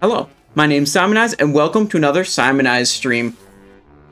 Hello, my name's Simonize, and welcome to another Simonize stream.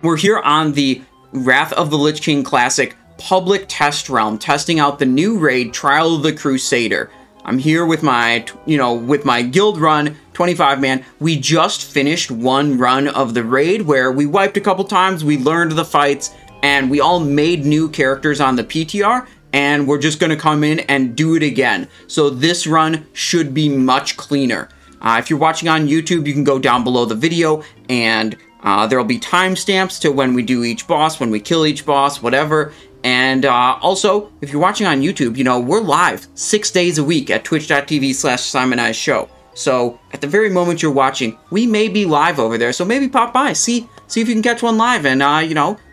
We're here on the Wrath of the Lich King Classic public test realm, testing out the new raid, Trial of the Crusader. I'm here with my, with my guild run, 25-man. We just finished one run of the raid where we wiped a couple times, we learned the fights, and we all made new characters on the PTR, and we're just going to come in and do it again. So this run should be much cleaner. If you're watching on YouTube, you can go down below the video, and there'll be timestamps to when we do each boss, when we kill each boss, whatever. And also, if you're watching on YouTube, we're live 6 days a week at twitch.tv/SimonizeShow. So at the very moment you're watching, we may be live over there. So maybe pop by, see if you can catch one live, and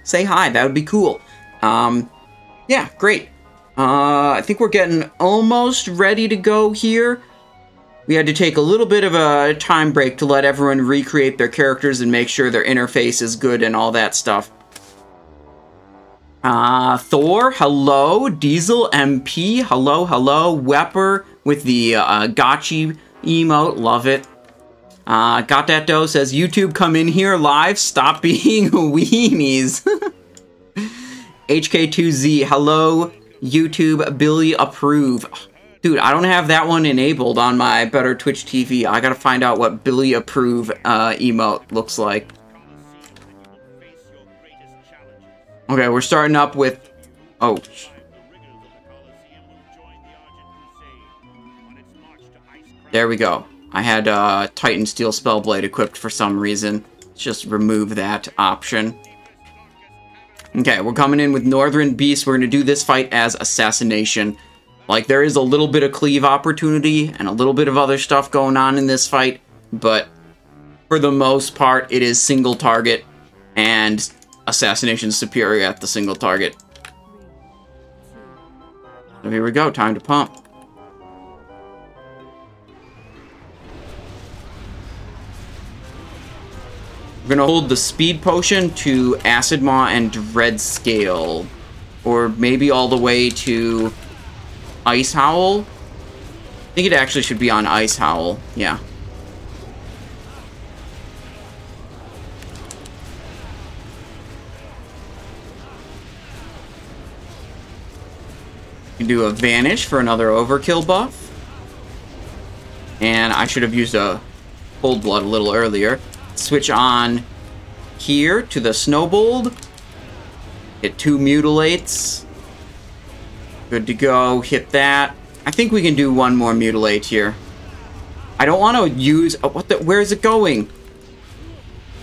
say hi. That would be cool. Yeah, great. I think we're getting almost ready to go here. We had to take a little bit of a time break to let everyone recreate their characters and make sure their interface is good and all that stuff. Thor, hello. Diesel MP, hello. Wepper with the gotchi emote, love it. Got That Dough says, YouTube, come in here live, stop being weenies. HK2Z, hello. YouTube, Billy approve. Dude, I don't have that one enabled on my Better Twitch TV. I gotta find out what Billy approve emote looks like. Okay, we're starting up with... Oh. There we go. I had Titan Steel Spellblade equipped for some reason. Let's just remove that option. Okay, we're coming in with Northrend Beasts. We're going to do this fight as Assassination. Like, there is a little bit of cleave opportunity and a little bit of other stuff going on in this fight, but for the most part, it is single target, and Assassination superior at the single target. So here we go, time to pump. We're going to hold the speed potion to Acid Maw and Dread Scale, or maybe all the way to Ice Howl. I think it actually should be on Ice Howl, yeah. You can do a Vanish for another Overkill buff. And I should have used a Cold Blood a little earlier. Switch on here to the Snowbold. Get 2 Mutilates. Good to go. Hit that. I think we can do one more Mutilate here. I don't want to use... where is it going?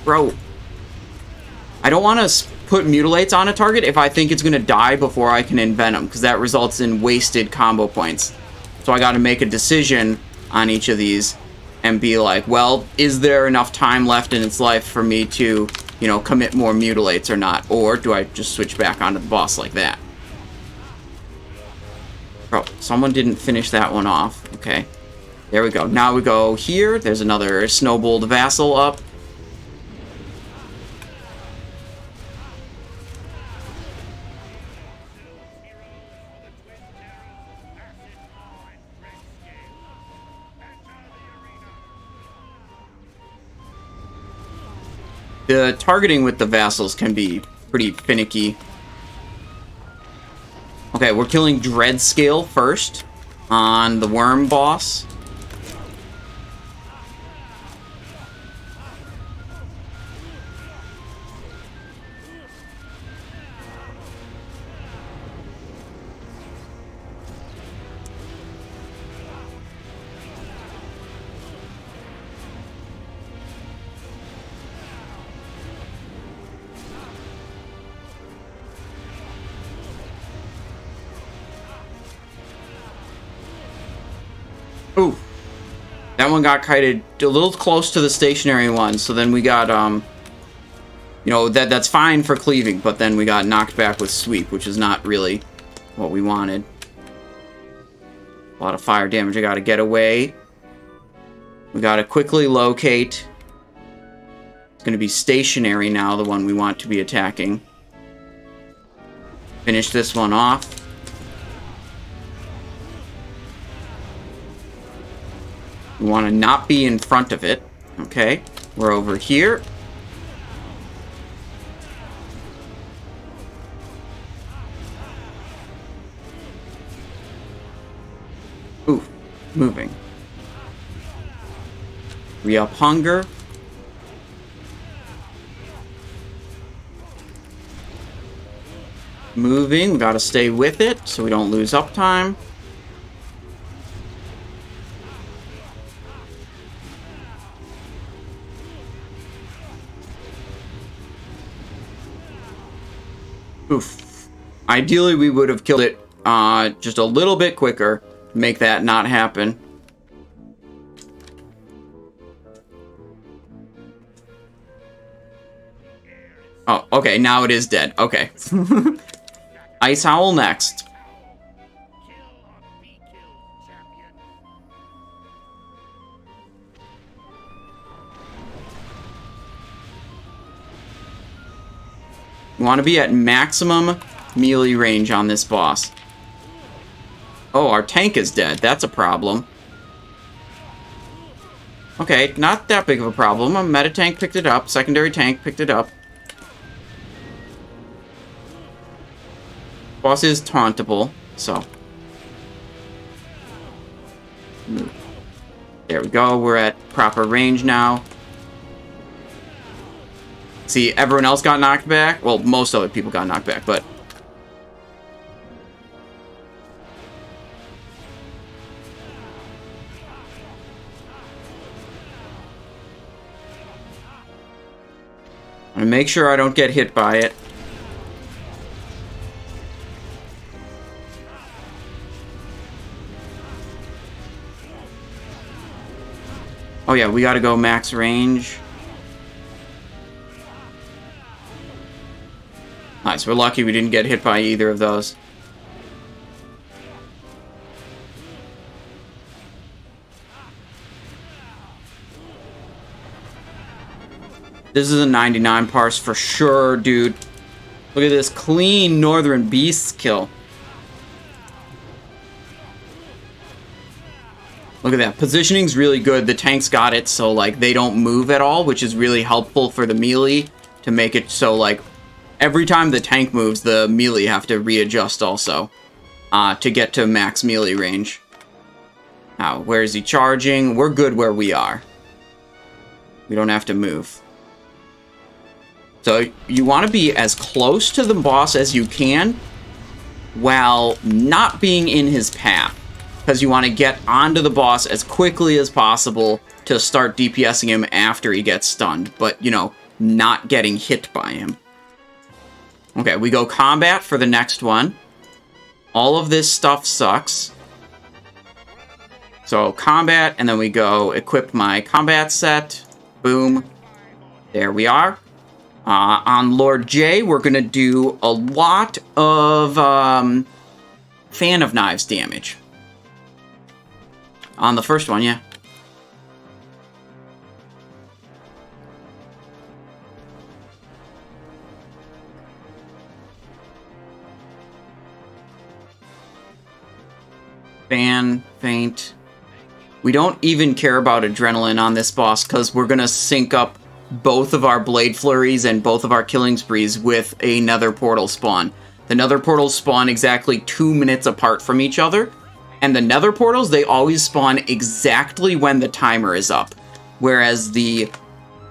Bro. I don't want to put Mutilates on a target if I think it's going to die before I can Envenom, because that results in wasted combo points. So I got to make a decision on each of these and be like, well, is there enough time left in its life for me to, commit more Mutilates or not? Or do I just switch back onto the boss like that? Bro, someone didn't finish that one off. Okay. There we go. Now we go here. There's another Snowbold Vassal up. The targeting with the Vassals can be pretty finicky. Okay, we're killing Dread Scale first on the Worm boss. Ooh, that one got kited a little close to the stationary one, so then we got, that's fine for cleaving, but then we got knocked back with sweep, which is not really what we wanted. A lot of fire damage I gotta get away. We gotta quickly locate. It's gonna be stationary now, the one we want to be attacking. Finish this one off. We want to not be in front of it. Okay, we're over here. Ooh, moving. Re-up hunger. Moving, we gotta stay with it so we don't lose uptime. Oof. Ideally, we would have killed it just a little bit quicker to make that not happen. Oh, okay, now it is dead. Okay. Ice Howl next. We want to be at maximum melee range on this boss. Oh, our tank is dead. That's a problem. Okay, not that big of a problem. A meta tank picked it up. Secondary tank picked it up. Boss is tauntable, so. There we go. We're at proper range now. See, everyone else got knocked back. Well, most other people got knocked back, but... I'm gonna make sure I don't get hit by it. Oh yeah, we gotta go max range. Nice, we're lucky we didn't get hit by either of those. This is a 99 parse for sure, dude. Look at this clean Northrend Beasts kill. Look at that. Positioning's really good. The tanks got it so, like, they don't move at all, which is really helpful for the melee to make it so, like, every time the tank moves, the melee have to readjust also to get to max melee range. Now, where is he charging? We're good where we are. We don't have to move. So you want to be as close to the boss as you can while not being in his path. Because you want to get onto the boss as quickly as possible to start DPSing him after he gets stunned. But, you know, not getting hit by him. Okay, we go combat for the next one. All of this stuff sucks. So combat, and then we go equip my combat set. Boom. There we are. On Lord J, we're going to do a lot of Fan of Knives damage. On the first one, yeah. Fan, Faint. We don't even care about Adrenaline on this boss because we're going to sync up both of our Blade Flurries and both of our Killing Sprees with a Nether Portal spawn. The Nether Portals spawn exactly 2 minutes apart from each other, and the Nether Portals, they always spawn exactly when the timer is up, whereas the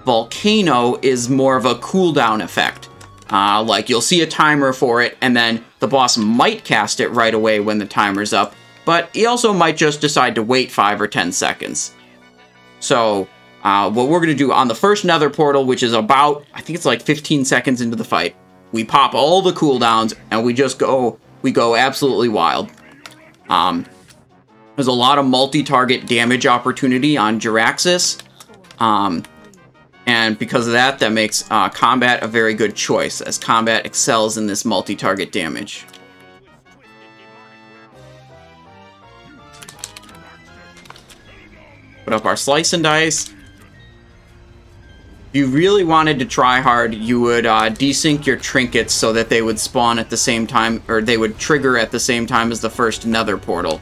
Volcano is more of a cooldown effect. Like, you'll see a timer for it, and then the boss might cast it right away when the timer's up, but he also might just decide to wait 5 or 10 seconds. So, what we're going to do on the first Nether Portal, which is about, I think it's like 15 seconds into the fight, we pop all the cooldowns, and we go absolutely wild. There's a lot of multi-target damage opportunity on Jaraxxus, and because of that, that makes combat a very good choice, as combat excels in this multi-target damage. Put up our Slice and Dice. If you really wanted to try hard, you would desync your trinkets so that they would spawn at the same time, or they would trigger at the same time as the first Nether Portal.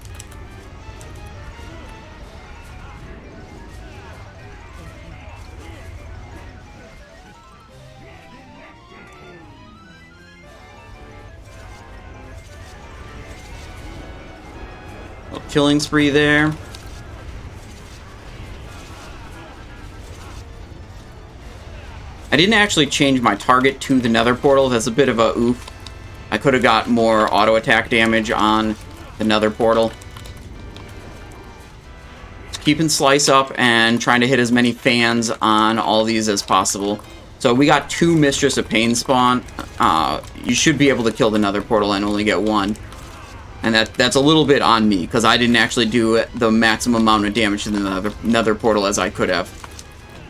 killing spree there. I didn't actually change my target to the nether portal. That's a bit of a oof. I could have got more auto attack damage on the nether portal. Keeping Slice up and trying to hit as many fans on all these as possible. So we got 2 Mistress of Pain spawn. You should be able to kill the nether portal and only get 1. And that's a little bit on me, because I didn't actually do the maximum amount of damage to the nether portal as I could have.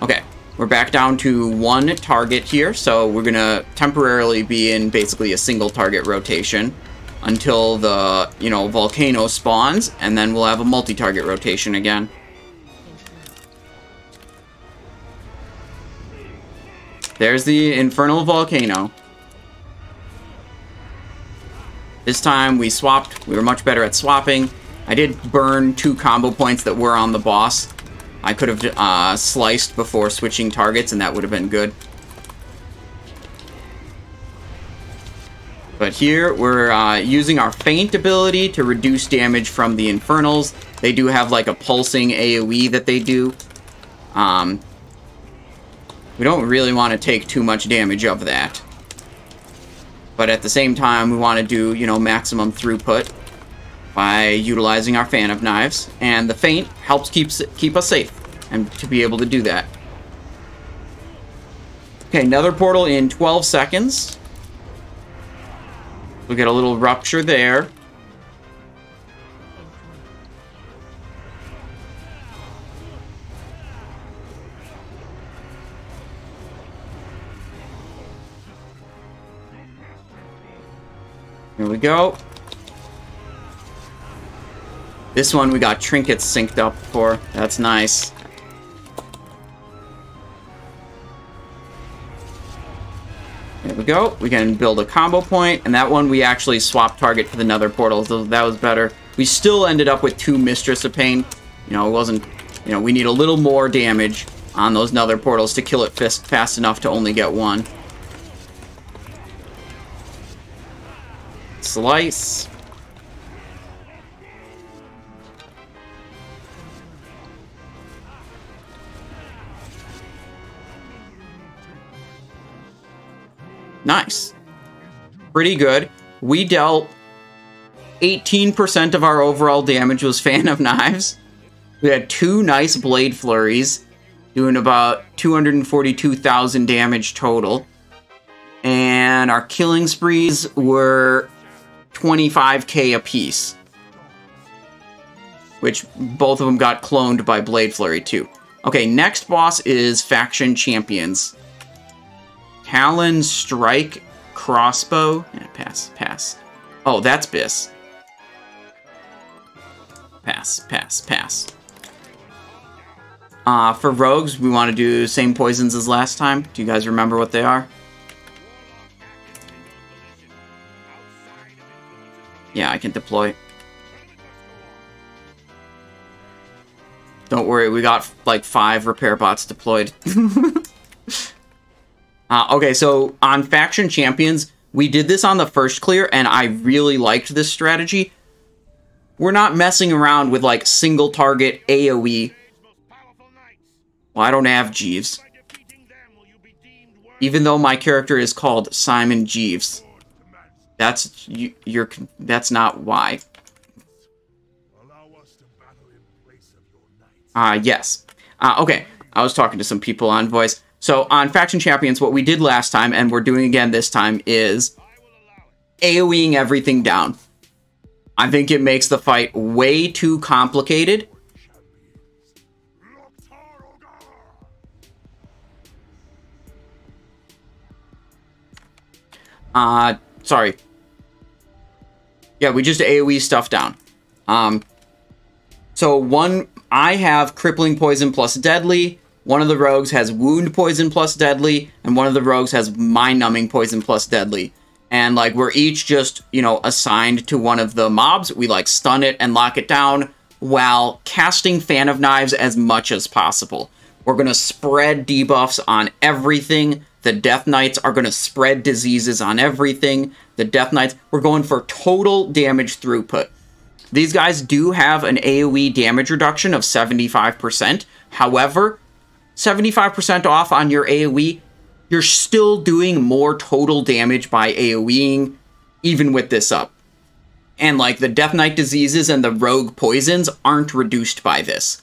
Okay, we're back down to 1 target here, so we're going to temporarily be in basically a single target rotation until the, volcano spawns, and then we'll have a multi-target rotation again. There's the Infernal Volcano. This time we swapped. We were much better at swapping. I did burn 2 combo points that were on the boss. I could have sliced before switching targets, and that would have been good. But here, we're using our Feint ability to reduce damage from the Infernals. They do have, like, a pulsing AoE that they do. We don't really want to take too much damage of that. But at the same time, we want to do, maximum throughput by utilizing our Fan of Knives. And the Feint helps keep us safe, and to be able to do that. Okay, Nether Portal in 12 seconds. We'll get a little rupture there. Here we go. This one we got trinkets synced up for. That's nice. There we go. We can build a combo point, and that one we actually swapped target for the nether portal, so that was better. We still ended up with 2 Mistress of Pain. It wasn't, we need a little more damage on those nether portals to kill it fast enough to only get 1. Slice. Nice. Pretty good. We dealt 18% of our overall damage was Fan of Knives. We had 2 nice Blade Flurries, doing about 242,000 damage total. And our killing sprees were 25k apiece. Which both of them got cloned by Blade Flurry too. Okay, next boss is Faction Champions. Talon Strike Crossbow. Yeah, pass. Oh, that's Biss. Pass. For rogues, we want to do same poisons as last time. Do you guys remember what they are? Yeah, I can deploy. Don't worry, we got like 5 repair bots deployed. Okay, so on Faction Champions, we did this on the first clear, and I really liked this strategy. We're not messing around with, like, single target AoE. Well, I don't have Jeeves. Even though my character is called Simon Jeeves. That's not why. Yes. Okay, I was talking to some people on voice. So, on Faction Champions, what we did last time, and we're doing again this time, is AoEing everything down. I think it makes the fight way too complicated. Sorry. Yeah, we just AoE stuff down. So, I have Crippling Poison plus Deadly. One of the rogues has Wound Poison plus Deadly, and one of the rogues has Mind Numbing Poison plus Deadly. And, like, we're each just, assigned to one of the mobs. We, like, stun it and lock it down while casting Fan of Knives as much as possible. We're going to spread debuffs on everything. The Death Knights are going to spread diseases on everything. The Death Knights, we're going for total damage throughput. These guys do have an AoE damage reduction of 75%. However, 75% off on your AoE, you're still doing more total damage by AoEing, even with this up. And like the Death Knight diseases and the rogue poisons aren't reduced by this.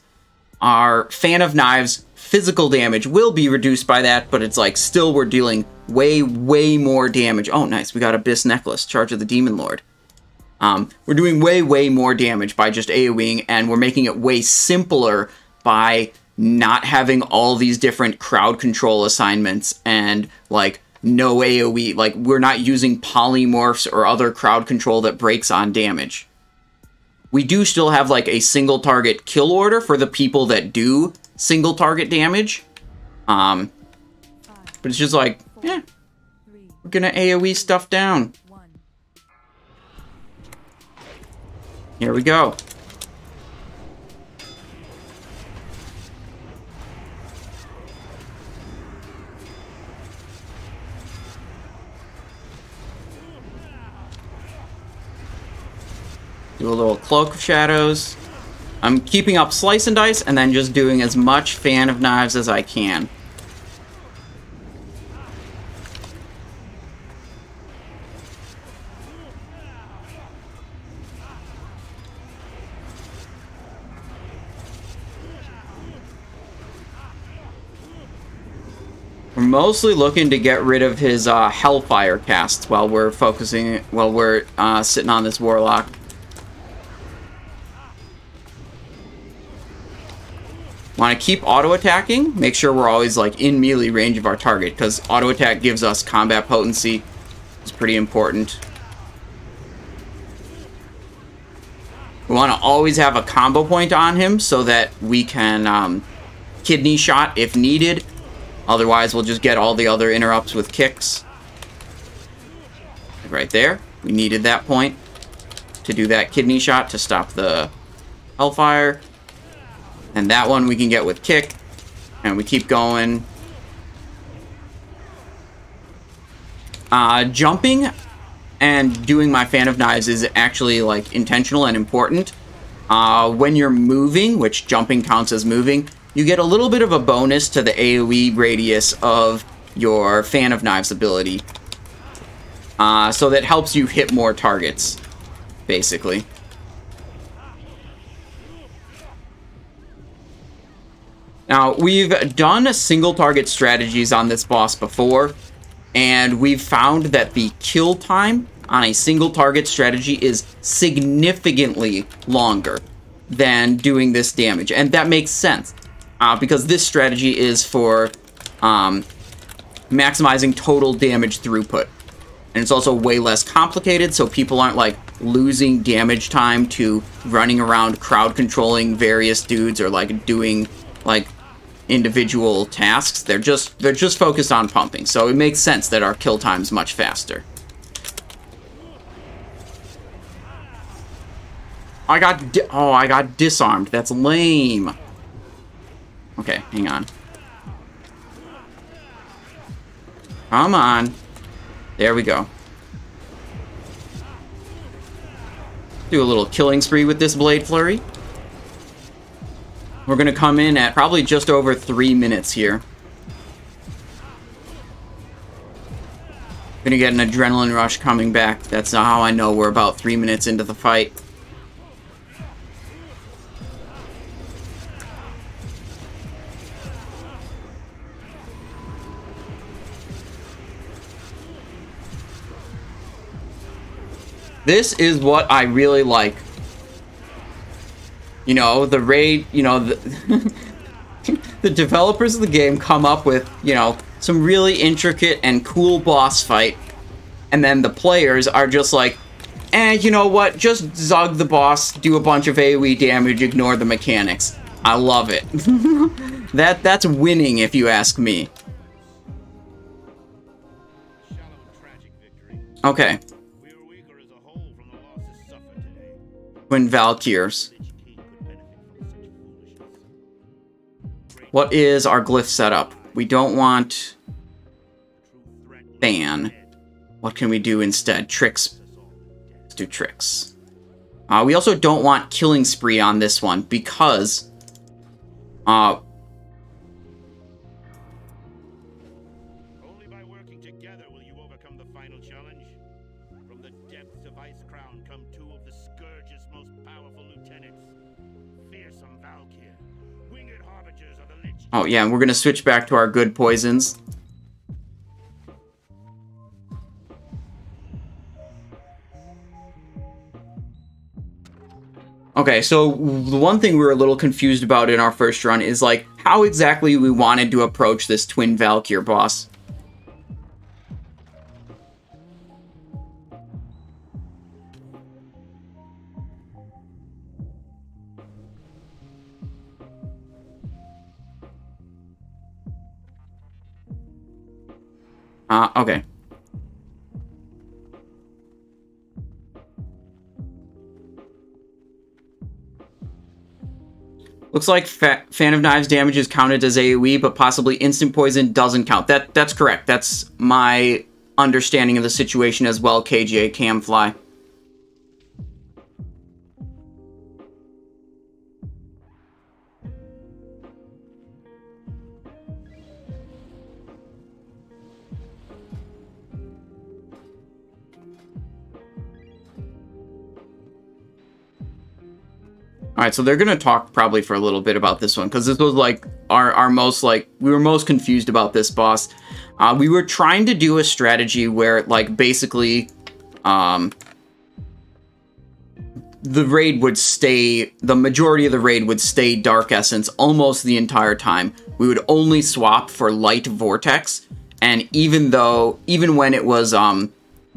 Our Fan of Knives physical damage will be reduced by that, but it's like still we're dealing way more damage. Oh, nice. We got Abyss Necklace, Charge of the Demon Lord. We're doing way more damage by just AoEing, and we're making it way simpler by not having all these different crowd control assignments and like no AoE. Like we're not using polymorphs or other crowd control that breaks on damage. We do still have like a single target kill order for the people that do single target damage. But it's just like, yeah, we're gonna AoE stuff down. Here we go. Do a little Cloak of Shadows. I'm keeping up Slice and Dice and then just doing as much Fan of Knives as I can. We're mostly looking to get rid of his Hellfire casts while we're sitting on this Warlock. Want to keep auto-attacking, make sure we're always like in melee range of our target, because auto-attack gives us combat potency. It's pretty important. We want to always have a combo point on him so that we can kidney shot if needed. Otherwise, we'll just get all the other interrupts with kicks. Right there. We needed that point to do that kidney shot to stop the Hellfire. And that one we can get with kick. And we keep going. Jumping and doing my Fan of Knives is actually like intentional and important. When you're moving, which jumping counts as moving, you get a little bit of a bonus to the AoE radius of your Fan of Knives ability. So that helps you hit more targets, basically. Now, we've done single target strategies on this boss before, and we've found that the kill time on a single target strategy is significantly longer than doing this damage. And that makes sense, because this strategy is for maximizing total damage throughput. And it's also way less complicated, so people aren't like losing damage time to running around crowd controlling various dudes or like doing like individual tasks. They're just focused on pumping, so it makes sense that our kill time's much faster. I got disarmed. That's lame. Okay, hang on. Come on. There we go. Do a little killing spree with this Blade Flurry. We're going to come in at probably just over 3 minutes here. Going to get an adrenaline rush coming back. That's how I know we're about 3 minutes into the fight. This is what I really like. You know, the raid, you know, the developers of the game come up with, you know, some really intricate and cool boss fight. And then the players are just like, you know what, just zug the boss, do a bunch of AoE damage, ignore the mechanics. I love it. That's winning, if you ask me. Okay. Twin Valkyrs. What is our glyph setup? We don't want ban. What can we do instead? Tricks. Let's do tricks. We also don't want Killing Spree on this one because... Only by working together will you overcome the final challenge. From the depths of Ice Crown come two of the Scourge's most powerful lieutenants. Fearsome Valkyr, winged harbingers of the Lich. Oh yeah, and we're gonna switch back to our good poisons. Okay, so the one thing we were a little confused about in our first run is, like, how exactly we wanted to approach this Twin Valkyr boss. Okay. Looks like Fan of Knives damage is counted as AoE, but possibly instant poison doesn't count. That's correct. That's my understanding of the situation as well, KJ Camfly. Alright, so they're going to talk probably for a little bit about this one, because this was, like, our most, like, we were most confused about this boss. We were trying to do a strategy where, like, basically, the raid would stay, the majority of the raid would stay Dark Essence almost the entire time. We would only swap for Light Vortex, and even when it was,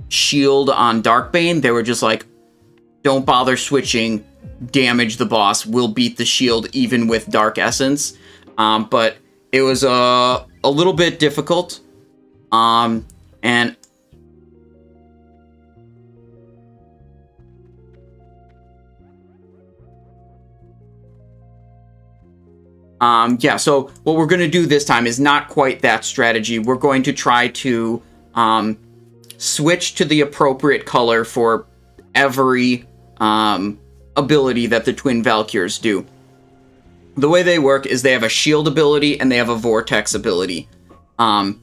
Shield on Darkbane, they were just like, don't bother switching, damage the boss, we'll beat the shield even with Dark Essence. But it was a little bit difficult. Yeah, so what we're going to do this time is not quite that strategy. We're going to try to switch to the appropriate color for every ability that the Twin Valkyrs do. The way they work is they have a shield ability and they have a vortex ability. Wait,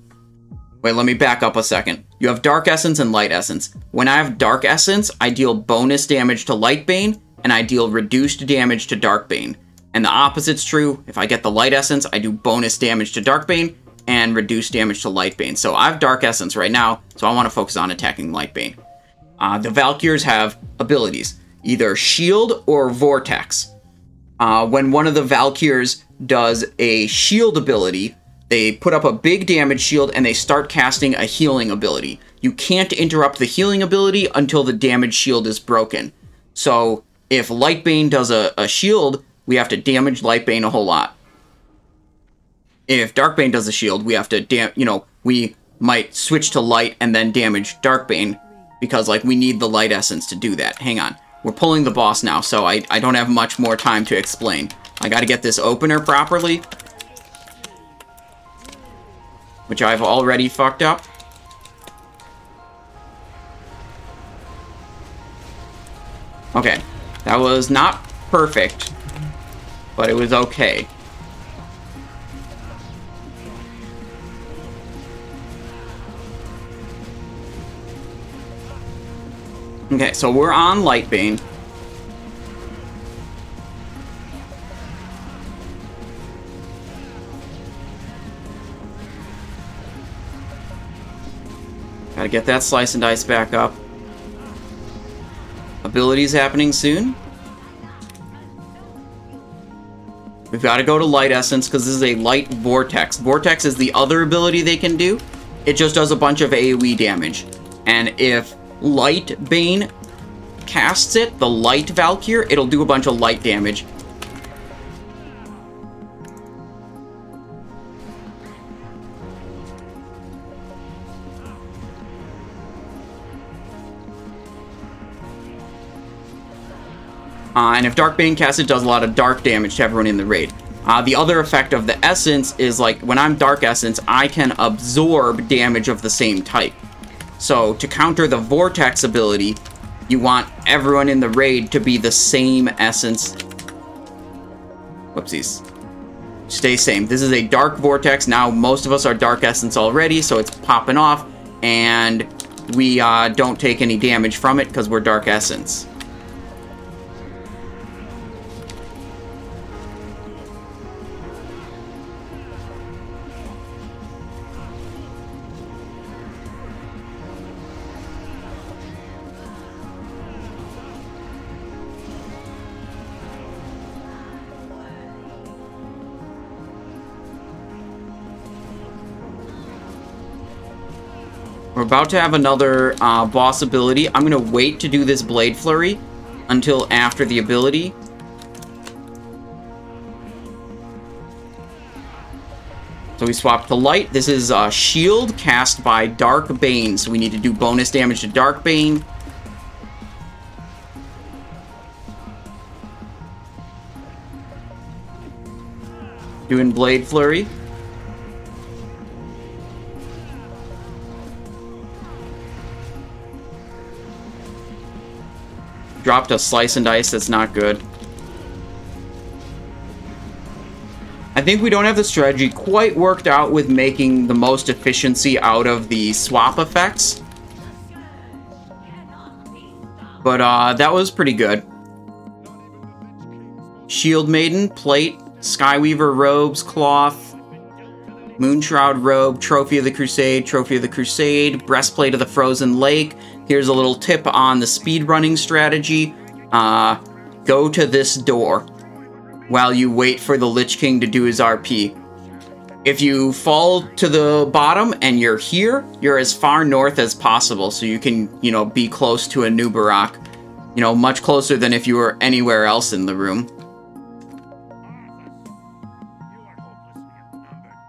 let me back up a second. You have Dark Essence and Light Essence. When I have Dark Essence, I deal bonus damage to Lightbane, and I deal reduced damage to Darkbane. And the opposite's true. If I get the Light Essence, I do bonus damage to Darkbane and reduced damage to Lightbane. So I have Dark Essence right now, so I want to focus on attacking Lightbane. The Valkyrs have abilities, either Shield or Vortex. When one of the Valkyrs does a Shield ability, they put up a big damage shield and they start casting a healing ability. You can't interrupt the healing ability until the damage shield is broken. So if Lightbane does a shield, we have to damage Lightbane a whole lot. If Darkbane does a shield, we have to, we might switch to Light and then damage Darkbane, because, like, we need the Light Essence to do that. Hang on. We're pulling the boss now, so I don't have much more time to explain. I gotta get this opener properly, which I've already fucked up. Okay. That was not perfect, but it was okay. Okay, so we're on Lightbane. Gotta get that Slice and Dice back up. Abilities happening soon. We've got to go to Light Essence, because this is a Light Vortex. Vortex is the other ability they can do. It just does a bunch of AoE damage. And if Lightbane casts it, the Light Valkyr, it'll do a bunch of light damage. And if Darkbane casts it, does a lot of dark damage to everyone in the raid. The other effect of the Essence is, like, when I'm Dark Essence, I can absorb damage of the same type. So, to counter the Vortex ability, You want everyone in the raid to be the same essence. Whoopsies. Stay same. This is a dark vortex. Now, most of us are dark essence already, so it's popping off, and we don't take any damage from it because we're dark essence. We're about to have another boss ability. I'm going to wait to do this Blade Flurry until after the ability. So we swap to Light. This is a shield cast by Dark Bane. So we need to do bonus damage to Dark Bane. Doing Blade Flurry. Dropped a Slice and Dice, that's not good. I think we don't have the strategy quite worked out with making the most efficiency out of the swap effects. But that was pretty good. Shield Maiden, Plate, Skyweaver Robes, Cloth, Moonshroud Robe, Trophy of the Crusade, Breastplate of the Frozen Lake. Here's a little tip on the speedrunning strategy. Go to this door while you wait for the Lich King to do his RP. If you fall to the bottom and you're here, you're as far north as possible, so you can, you know, be close to Anub'arak. You know, much closer than if you were anywhere else in the room.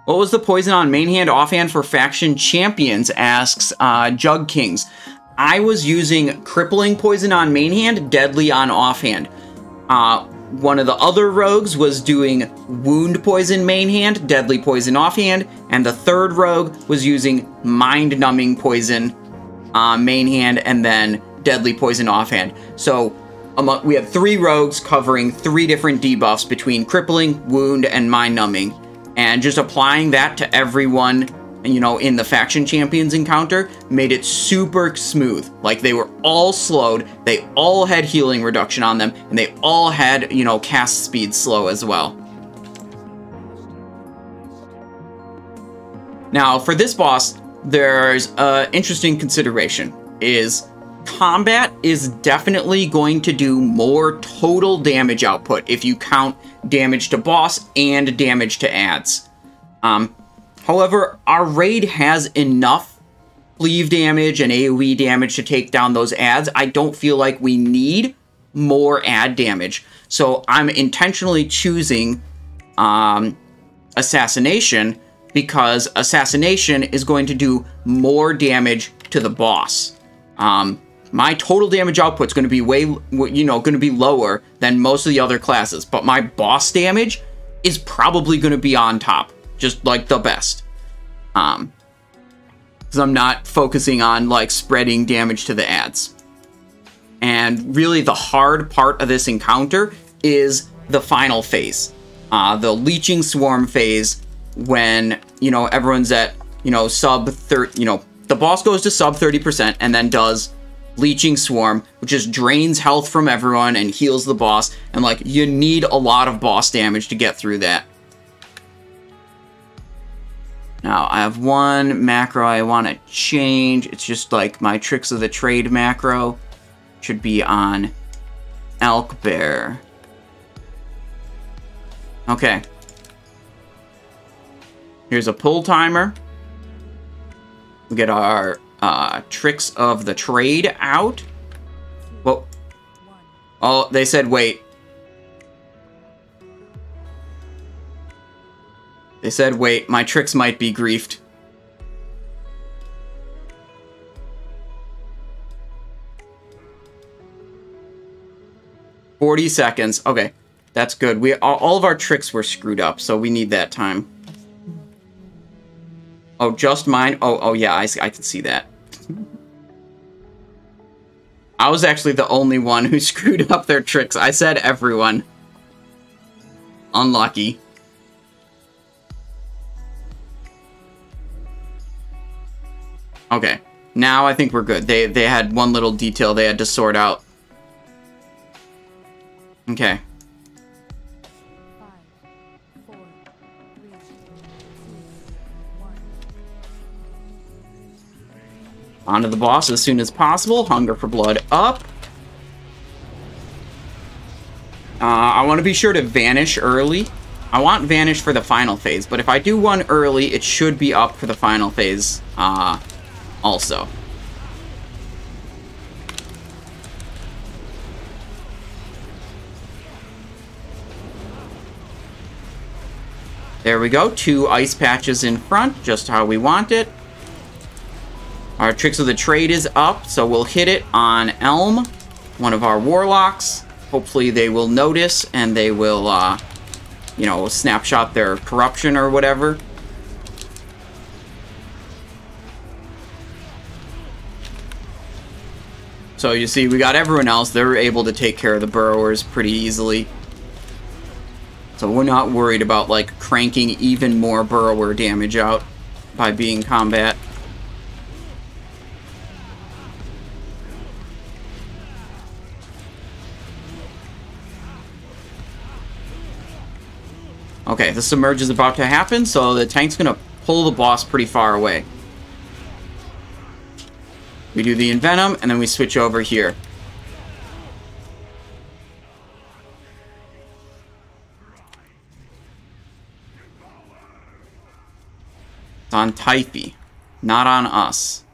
What was the poison on main hand, offhand for faction champions, asks Jug Kings. I was using crippling poison on main hand, deadly on offhand. One of the other rogues was doing wound poison main hand, deadly poison offhand, and the third rogue was using mind numbing poison main hand and then deadly poison offhand. So we had 3 rogues covering 3 different debuffs between crippling, wound, and mind numbing. And just applying that to everyone, you know, in the faction champions encounter made it super smooth. Like, they were all slowed, they all had healing reduction on them, and they all had, you know, cast speed slow as well. Now, for this boss, there's an interesting consideration, is combat is definitely going to do more total damage output if you count damage to boss and damage to adds. However, our raid has enough cleave damage and AoE damage to take down those adds. I don't feel like we need more add damage. So I'm intentionally choosing Assassination because Assassination is going to do more damage to the boss. My total damage output is going to be going to be lower than most of the other classes, but my boss damage is probably going to be on top, just like the best. Because I'm not focusing on like spreading damage to the adds. And really the hard part of this encounter is the final phase. The Leeching Swarm phase, when, you know, everyone's at, you know, sub 30, you know, the boss goes to sub 30% and then does Leeching Swarm, which just drains health from everyone and heals the boss, and like, you need a lot of boss damage to get through that. Now, I have one macro I want to change. It's just like my Tricks of the Trade macro. Should be on Elk Bear. Okay. Here's a pull timer. We get our Tricks of the Trade out. Well, oh, they said wait. They said wait, my tricks might be griefed. $40 seconds. Okay, that's good. All of our tricks were screwed up, so we need that time. Oh, just mine? Oh yeah, I can see that. I was actually the only one who screwed up their tricks. I said everyone. Unlucky. Okay. Now I think we're good. They had one little detail they had to sort out. Okay. 5, 4, 3, 2, 1. Onto the boss as soon as possible. Hunger for blood up. I want to be sure to vanish early. I want vanish for the final phase, but if I do one early, it should be up for the final phase also. There we go. 2 ice patches in front, just how we want it. Our Tricks of the Trade is up, so we'll hit it on Elm, one of our warlocks. Hopefully they will notice and they will, you know, snapshot their corruption or whatever. So you see, we got everyone else. They're able to take care of the burrowers pretty easily. So we're not worried about, like, cranking even more burrower damage out by being combat. Okay, the submerge is about to happen, so the tank's gonna pull the boss pretty far away. We do the Envenom, and then we switch over here. It's on Typhy, not on us.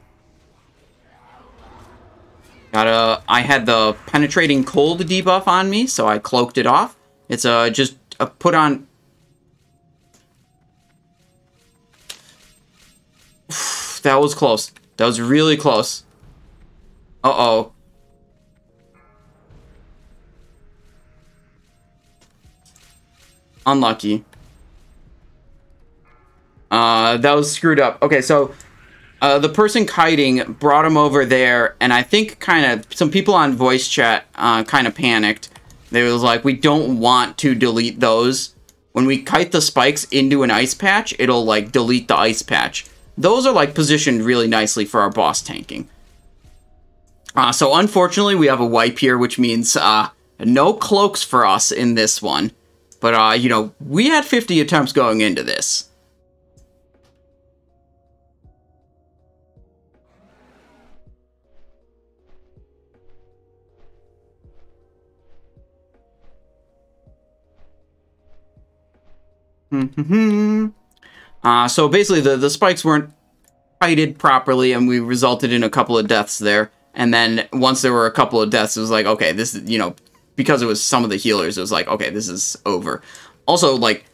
I had the Penetrating Cold debuff on me, so I cloaked it off. It's just a put on... That was close. That was really close. Uh-oh. Unlucky. That was screwed up. Okay, so the person kiting brought him over there, and I think kind of some people on voice chat kind of panicked. They was like, we don't want to delete those. When we kite the spikes into an ice patch, it'll like delete the ice patch. Those are like positioned really nicely for our boss tanking. So unfortunately, we have a wipe here, which means no cloaks for us in this one. But, you know, we had 50 attempts going into this. So basically the spikes weren't kited properly, and we resulted in a couple of deaths there. And then once there were a couple of deaths, it was like, okay, this is, you know, because it was some of the healers, it was like, okay, this is over. Also, like,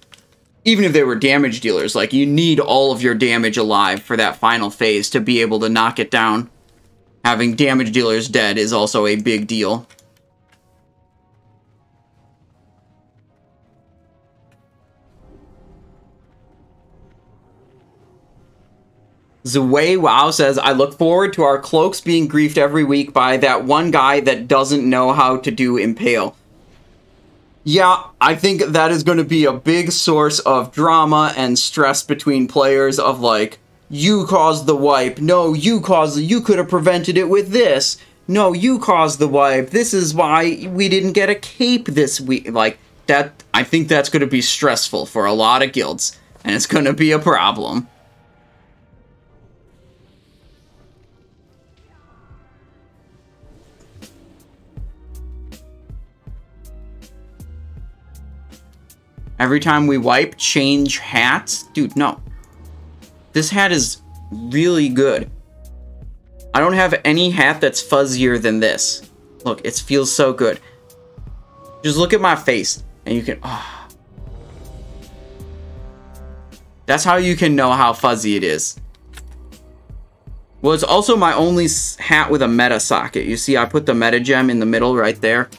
even if they were damage dealers, like, you need all of your damage alive for that final phase to be able to knock it down. Having damage dealers dead is also a big deal. Zway Wow says, I look forward to our cloaks being griefed every week by that one guy that doesn't know how to do Impale. Yeah, I think that is going to be a big source of drama and stress between players of like, you caused the wipe. No, you could have prevented it with this. No, you caused the wipe. This is why we didn't get a cape this week. Like, that, I think that's going to be stressful for a lot of guilds, and it's going to be a problem. Every time we wipe, change hats? Dude, no. This hat is really good. I don't have any hat that's fuzzier than this. Look, it feels so good. Just look at my face, and you can... Oh. That's how you can know how fuzzy it is. Well, it's also my only hat with a meta socket. You see, I put the meta gem in the middle right there.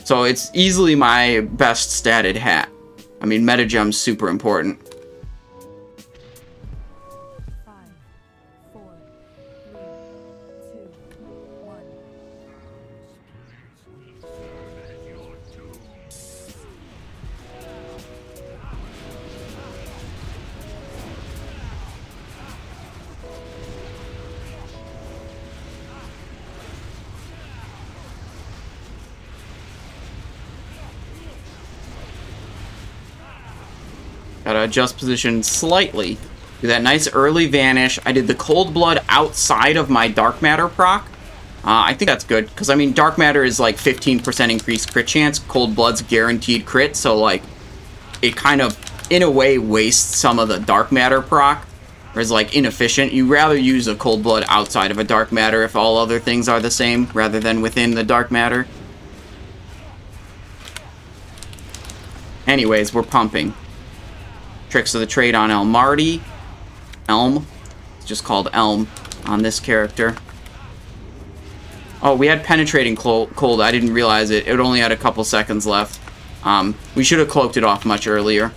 So it's easily my best statted hat. I mean, meta gem's super important. 5, 4, 3, Gotta adjust position slightly. Do that nice early vanish. I did the cold blood outside of my dark matter proc. I think that's good, because I mean dark matter is like 15% increased crit chance. Cold blood's guaranteed crit, so like it kind of in a way wastes some of the dark matter proc, or is like inefficient. You rather use a cold blood outside of a dark matter if all other things are the same, rather than within the dark matter. Anyways, we're pumping. Tricks of the trade on Elm. It's just called Elm on this character. Oh, we had penetrating cold. I didn't realize it. It only had a couple seconds left. We should have cloaked it off much earlier.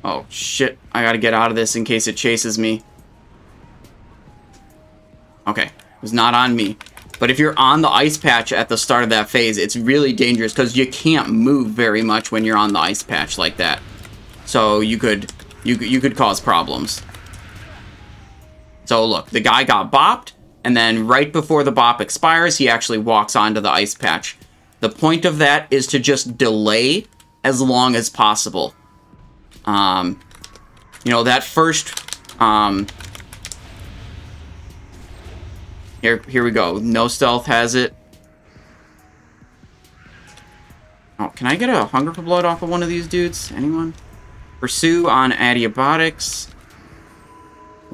Oh, shit. I gotta get out of this in case it chases me. Okay. It was not on me. But if you're on the ice patch at the start of that phase, it's really dangerous because you can't move very much when you're on the ice patch like that. So you could cause problems. So look, the guy got bopped, and then right before the bop expires, he actually walks onto the ice patch. The point of that is to just delay as long as possible. You know, that first, here we go. No stealth has it. Oh, can I get a Hunger for Blood off of one of these dudes? Anyone? Pursue on Anub'arak.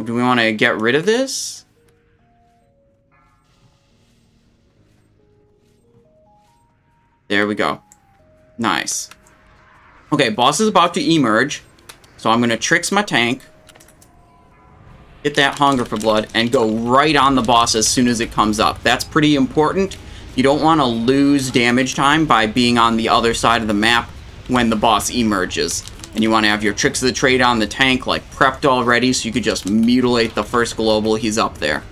Do we want to get rid of this? There we go. Nice. Okay, boss is about to emerge. So I'm going to tricks my tank. Get that Hunger for Blood and go right on the boss as soon as it comes up. That's pretty important. You don't want to lose damage time by being on the other side of the map when the boss emerges. And you want to have your tricks of the trade on the tank like prepped already so you could just mutilate the first global. He's up there.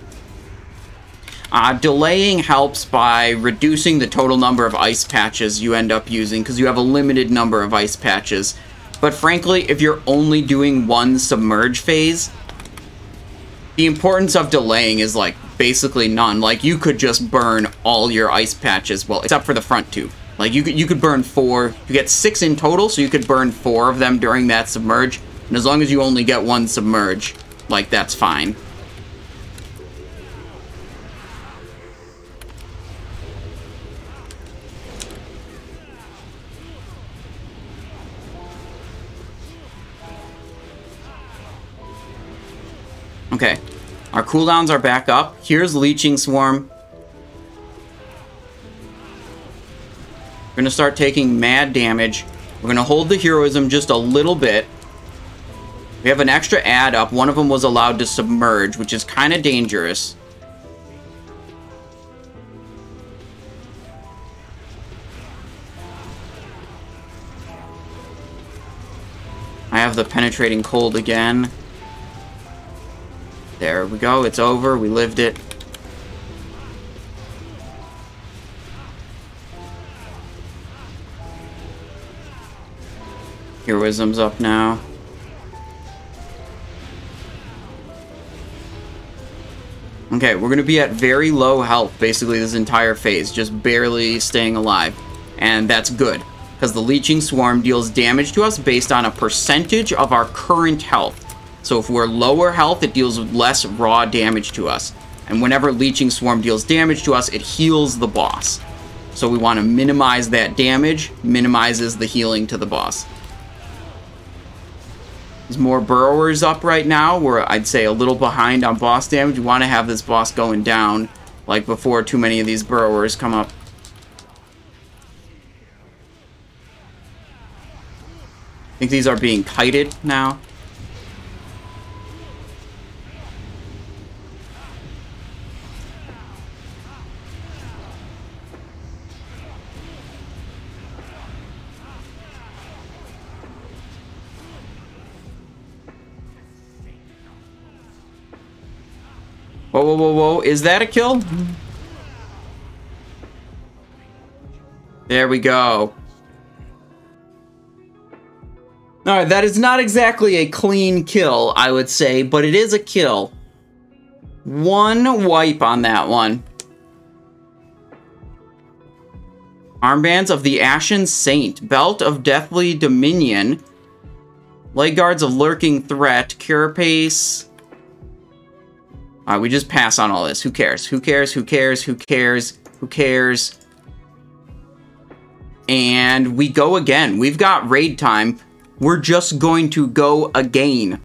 Delaying helps by reducing the total number of ice patches you end up using because you have a limited number of ice patches. But frankly, if you're only doing one submerge phase, the importance of delaying is like basically none. Like you could just burn all your ice patches, well, except for the front two. Like you could burn 4. You get 6 in total, so you could burn 4 of them during that submerge. And as long as you only get one submerge, like that's fine. Okay, our cooldowns are back up. Here's Leeching Swarm. We're going to start taking mad damage. We're going to hold the heroism just a little bit. We have an extra add up. One of them was allowed to submerge, which is kind of dangerous. I have the penetrating cold again. There we go, it's over, we lived it. Heroism's up now. Okay, we're gonna be at very low health basically this entire phase, just barely staying alive. And that's good, because the Leeching Swarm deals damage to us based on a percentage of our current health. So if we're lower health, it deals with less raw damage to us. And whenever Leeching Swarm deals damage to us, it heals the boss. So we want to minimize that damage, minimizes the healing to the boss. There's more Burrowers up right now. We're, I'd say, a little behind on boss damage. We want to have this boss going down, like before too many of these Burrowers come up. I think these are being kited now. Whoa, whoa, whoa, whoa. Is that a kill? There we go. Alright, that is not exactly a clean kill, I would say, but it is a kill. One wipe on that one. Armbands of the Ashen Saint. Belt of Deathly Dominion. Leg guards of Lurking Threat. Curapace. Alright, we just pass on all this. Who cares? Who cares? Who cares? Who cares? Who cares? And we go again. We've got raid time. We're just going to go again.